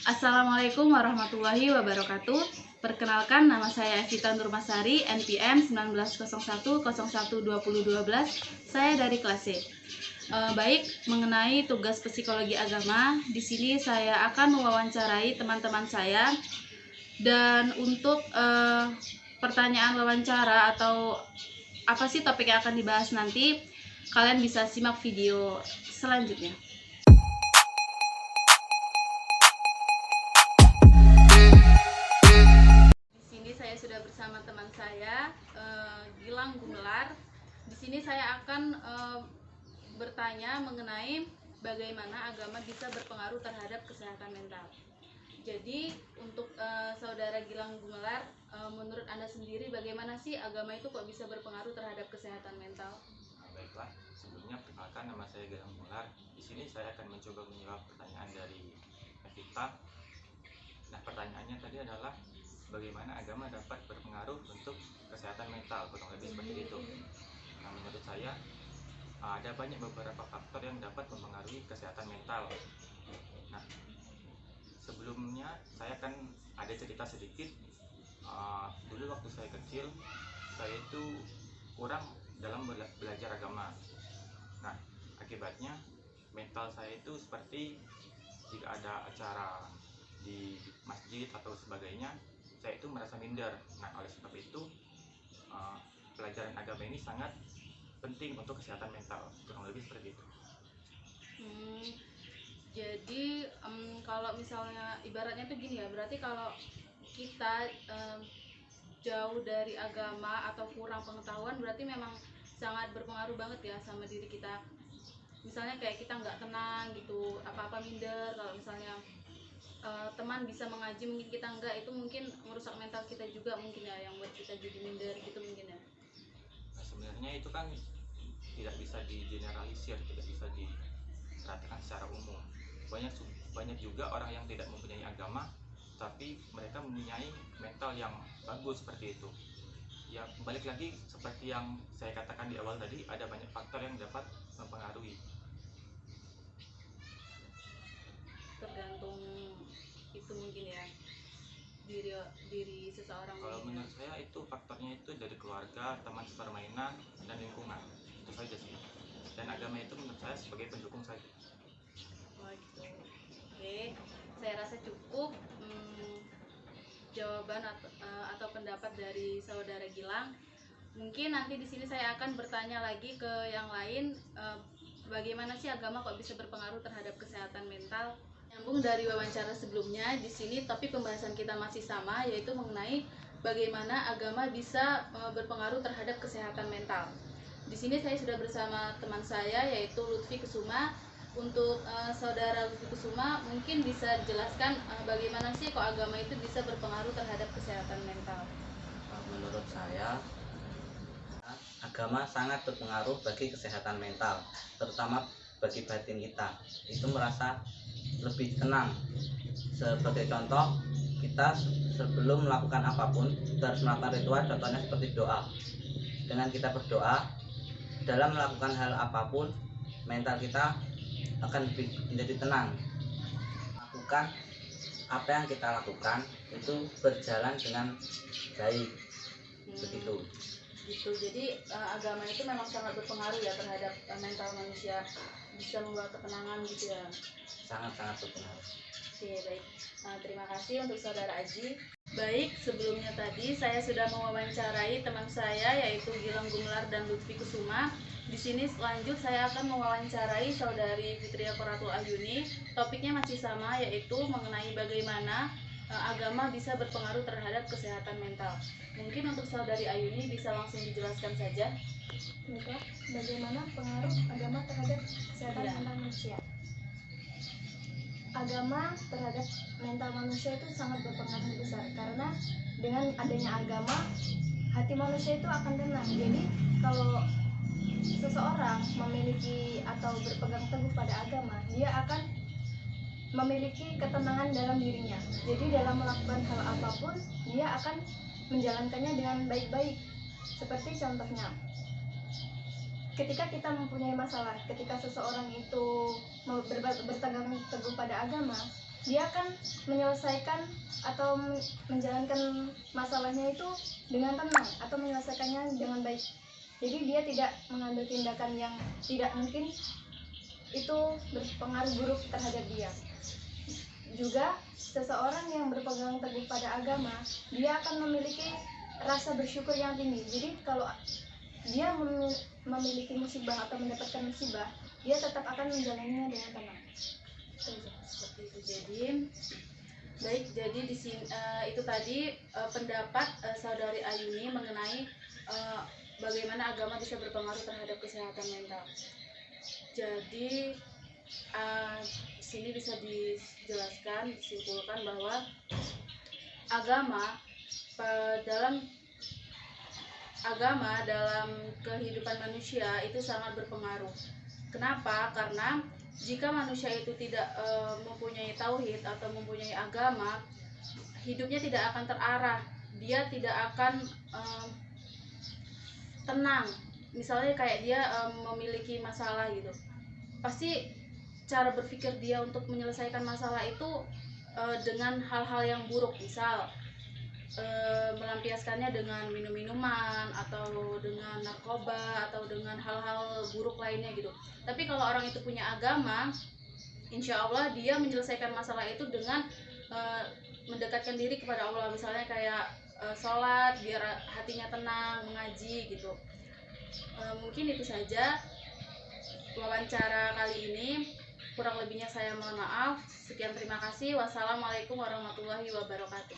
Assalamualaikum warahmatullahi wabarakatuh. Perkenalkan, nama saya Evita Nurmasari, NPM 1901012012. Saya dari kelas C. Baik, mengenai tugas psikologi agama, di sini saya akan mewawancarai teman-teman saya. Dan untuk pertanyaan wawancara atau apa sih topik yang akan dibahas nanti, kalian bisa simak video selanjutnya. Saya sudah bersama teman saya, Gilang Gumelar. Di sini saya akan bertanya mengenai bagaimana agama bisa berpengaruh terhadap kesehatan mental. Jadi untuk saudara Gilang Gumelar, menurut Anda sendiri bagaimana sih agama itu kok bisa berpengaruh terhadap kesehatan mental? Baiklah, sebelumnya perkenalkan, nama saya Gilang Gumelar. Di sini saya akan mencoba menjawab pertanyaan dari Evita. Nah, pertanyaannya tadi adalah bagaimana agama dapat berpengaruh untuk kesehatan mental, kurang lebih seperti itu. Nah, menurut saya ada banyak beberapa faktor yang dapat mempengaruhi kesehatan mental. Nah, sebelumnya saya akan ada cerita sedikit. Dulu waktu saya kecil, saya itu kurang dalam belajar agama. Nah, akibatnya mental saya itu seperti jika ada acara di masjid atau sebagainya, saya itu merasa minder. Nah, oleh sebab itu pelajaran agama ini sangat penting untuk kesehatan mental, kurang lebih seperti itu. Jadi kalau misalnya ibaratnya tuh gini ya, berarti kalau kita jauh dari agama atau kurang pengetahuan, berarti memang sangat berpengaruh banget ya sama diri kita. Misalnya kayak kita nggak tenang gitu, apa-apa minder. Kalau misalnya teman bisa mengaji, mungkin kita enggak, itu mungkin merusak mental kita juga mungkin ya, yang buat kita jadi minder gitu mungkin ya. Nah, sebenarnya itu kan tidak bisa digeneralisir, tidak bisa diperhatikan secara umum. Banyak juga orang yang tidak mempunyai agama, tapi mereka mempunyai mental yang bagus seperti itu. Ya, balik lagi seperti yang saya katakan di awal tadi, ada banyak faktor yang dapat mempengaruhi. Tergantung itu mungkin ya, diri seseorang. Kalau menurut saya itu faktornya itu dari keluarga, teman sepermainan, dan lingkungan. Itu saja sih. Dan agama itu menurut saya sebagai pendukung saja. Oh gitu. Oke, saya rasa cukup jawaban atau pendapat dari saudara Gilang. Mungkin nanti di sini saya akan bertanya lagi ke yang lain, bagaimana sih agama kok bisa berpengaruh terhadap kesehatan mental. Nyambung dari wawancara sebelumnya, di sini topik pembahasan kita masih sama, yaitu mengenai bagaimana agama bisa berpengaruh terhadap kesehatan mental. Di sini saya sudah bersama teman saya, yaitu Lutfi Kusuma. Untuk saudara Lutfi Kusuma, mungkin bisa dijelaskan bagaimana sih kok agama itu bisa berpengaruh terhadap kesehatan mental. Menurut saya, agama sangat berpengaruh bagi kesehatan mental, terutama bagi batin kita. Itu merasa lebih tenang. Sebagai contoh, kita sebelum melakukan apapun, kita harus melakukan ritual, contohnya seperti doa. Dengan kita berdoa, dalam melakukan hal apapun, mental kita akan menjadi tenang. Lakukan apa yang kita lakukan itu berjalan dengan baik. Begitu. Gitu. Jadi agama itu memang sangat berpengaruh ya terhadap mental manusia, bisa membawa ketenangan gitu ya. Sangat-sangat berpengaruh. Oke, baik. Terima kasih untuk saudara Aji. Baik, sebelumnya tadi saya sudah mewawancarai teman saya, yaitu Gilang Gumelar dan Lutfi Kusuma. Di sini lanjut saya akan mewawancarai saudari Fitria Koratul Ayuni. Topiknya masih sama, yaitu mengenai bagaimana agama bisa berpengaruh terhadap kesehatan mental. Mungkin untuk saudari Ayuni bisa langsung dijelaskan saja. Bagaimana pengaruh agama terhadap kesehatan mental manusia? Agama terhadap mental manusia itu sangat berpengaruh besar, karena dengan adanya agama, hati manusia itu akan tenang. Jadi kalau seseorang memiliki atau berpegang teguh pada agama, dia akan memiliki ketenangan dalam dirinya. Jadi dalam melakukan hal apapun, dia akan menjalankannya dengan baik-baik. Seperti contohnya, ketika kita mempunyai masalah, ketika seseorang itu berpegang teguh pada agama, dia akan menyelesaikan atau menjalankan masalahnya itu dengan tenang atau menyelesaikannya dengan baik. Jadi dia tidak mengambil tindakan yang tidak mungkin itu berpengaruh buruk terhadap dia. Juga seseorang yang berpegang teguh pada agama, dia akan memiliki rasa bersyukur yang tinggi. Jadi kalau dia memiliki musibah atau mendapatkan musibah, dia tetap akan menjalaninya dengan tenang. Seperti itu. Jadi di sini itu tadi pendapat Saudari Ayuni mengenai bagaimana agama bisa berpengaruh terhadap kesehatan mental. Di sini bisa disimpulkan bahwa agama dalam kehidupan manusia itu sangat berpengaruh. Kenapa? Karena jika manusia itu tidak mempunyai tauhid atau mempunyai agama, hidupnya tidak akan terarah, dia tidak akan tenang. Misalnya kayak dia memiliki masalah gitu, pasti cara berpikir dia untuk menyelesaikan masalah itu dengan hal-hal yang buruk, misal melampiaskannya dengan minum-minuman atau dengan narkoba atau dengan hal-hal buruk lainnya gitu. Tapi kalau orang itu punya agama, insya Allah dia menyelesaikan masalah itu dengan mendekatkan diri kepada Allah, misalnya kayak sholat biar hatinya tenang, mengaji gitu. Mungkin itu saja wawancara kali ini, kurang lebihnya saya mohon maaf. Sekian, terima kasih. Wassalamualaikum warahmatullahi wabarakatuh.